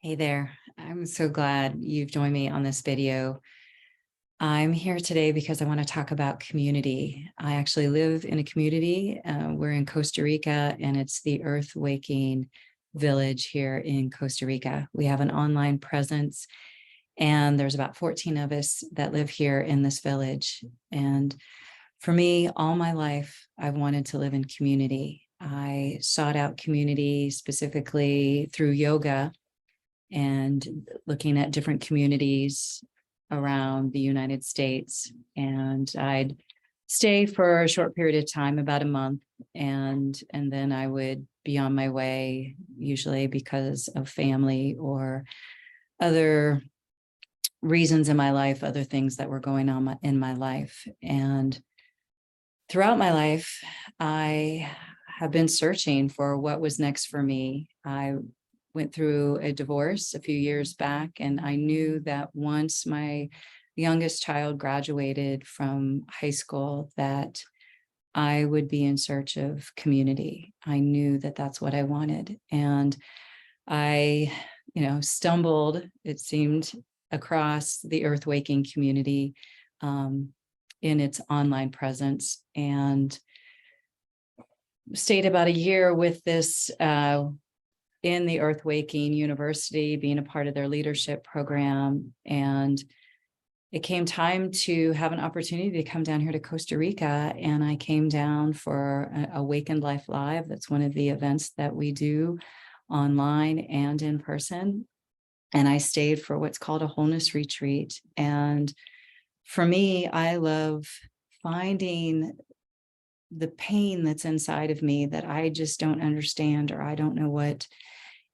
Hey there. I'm so glad you've joined me on this video. I'm here today because I want to talk about community. I actually live in a community. We're in Costa Rica, and it's the Earth Waking Village here in Costa Rica. We have an online presence, and there's about 14 of us that live here in this village. And for me, all my life, I've wanted to live in community. I sought out community specifically through yoga and looking at different communities around the United States. And I'd stay for a short period of time, about a month, and then I would be on my way, usually because of family or other reasons in my life, other things that were going on in my life. And throughout my life, I have been searching for what was next for me. I went through a divorce a few years back, and I knew that once my youngest child graduated from high school, that I would be in search of community. I knew that that's what I wanted. And I, stumbled, it seemed, across the Earth Waking community in its online presence, and stayed about a year with this in the Earth Waking University, being a part of their leadership program. And it came time to have an opportunity to come down here to Costa Rica. And I came down for Awakened Life Live. That's one of the events that we do online and in person. And I stayed for what's called a wholeness retreat. And for me, I love finding the pain that's inside of me that I just don't understand, or I don't know what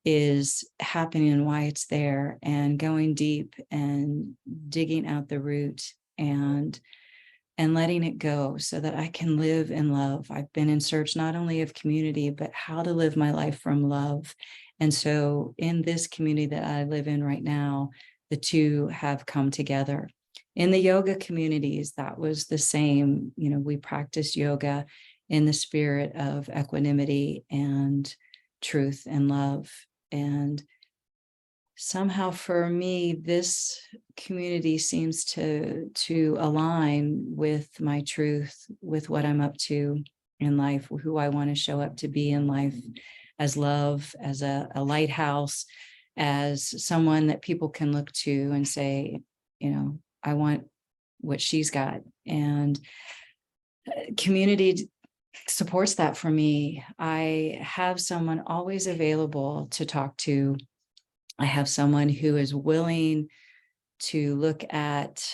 is happening and why it's there, and going deep and digging out the root and letting it go so that I can live in love. I've been in search not only of community, but how to live my life from love. And so in this community that I live in right now, the two have come together. In the yoga communities, that was the same. We practice yoga in the spirit of equanimity and truth and love. And somehow for me, this community seems to align with my truth, with what I'm up to in life, who I want to show up to be in life, as love, as a lighthouse, as someone that people can look to and say, I want what she's got. And community supports that for me. I have someone always available to talk to. I have someone who is willing to look at,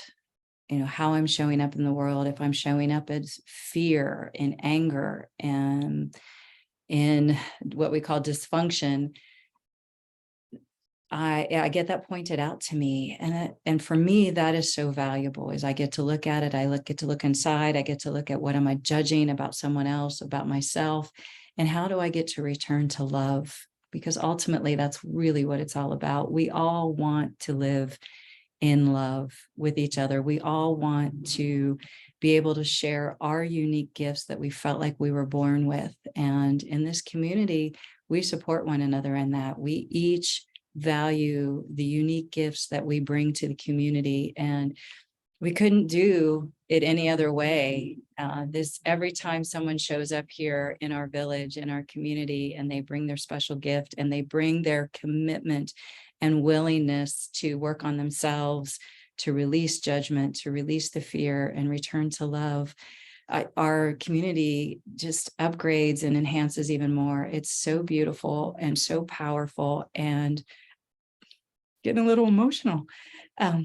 how I'm showing up in the world. If I'm showing up as fear and anger and in what we call dysfunction, I get that pointed out to me. And for me, that is so valuable, is I get to look at it. Get to look inside. I get to look at what am I judging about someone else, about myself, and how do I get to return to love? Because ultimately, that's really what it's all about. We all want to live in love with each other. We all want to be able to share our unique gifts that we felt like we were born with. And in this community, we support one another in that. We each value the unique gifts that we bring to the community, and we couldn't do it any other way. Every time someone shows up here in our village, in our community, and they bring their special gift and they bring their commitment and willingness to work on themselves, to release judgment, to release the fear and return to love, our community just upgrades and enhances even more. It's so beautiful and so powerful, and getting a little emotional. I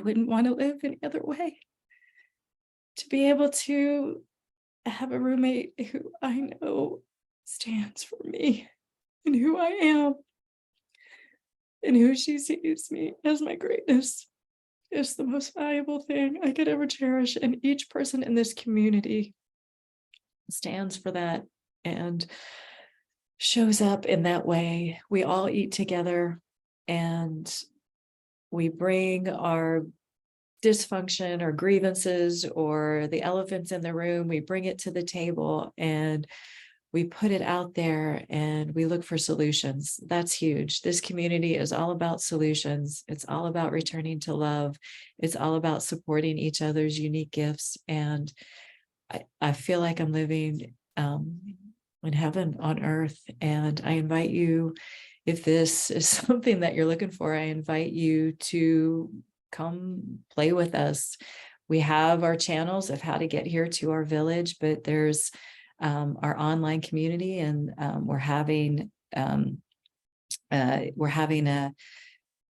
wouldn't want to live any other way. To be able to have a roommate who I know stands for me and who I am and who she sees me as my greatness is the most valuable thing I could ever cherish. And each person in this community stands for that and shows up in that way. We all eat together, and we bring our dysfunction or grievances or the elephants in the room, we bring it to the table, and we put it out there and we look for solutions. That's huge. This community is all about solutions. It's all about returning to love. It's all about supporting each other's unique gifts. And I feel like I'm living in heaven on earth. And I invite you, if this is something that you're looking for, I invite you to come play with us. We have our channels of how to get here to our village, but there's our online community, and we're having a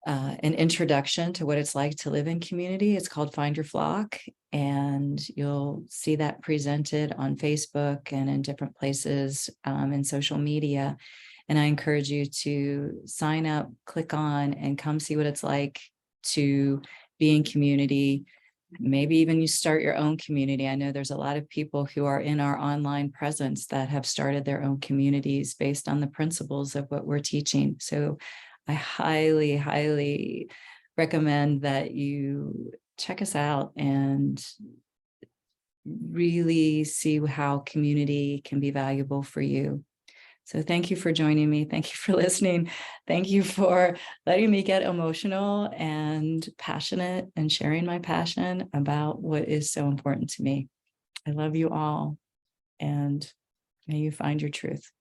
an introduction to what it's like to live in community. It's called Find Your Flock, and you'll see that presented on Facebook and in different places in social media. And I encourage you to sign up, click on, and come see what it's like to be in community. Maybe even you start your own community. I know there's a lot of people who are in our online presence that have started their own communities based on the principles of what we're teaching. So I highly, highly recommend that you check us out and really see how community can be valuable for you. So thank you for joining me. Thank you for listening. Thank you for letting me get emotional and passionate and sharing my passion about what is so important to me. I love you all, and may you find your truth.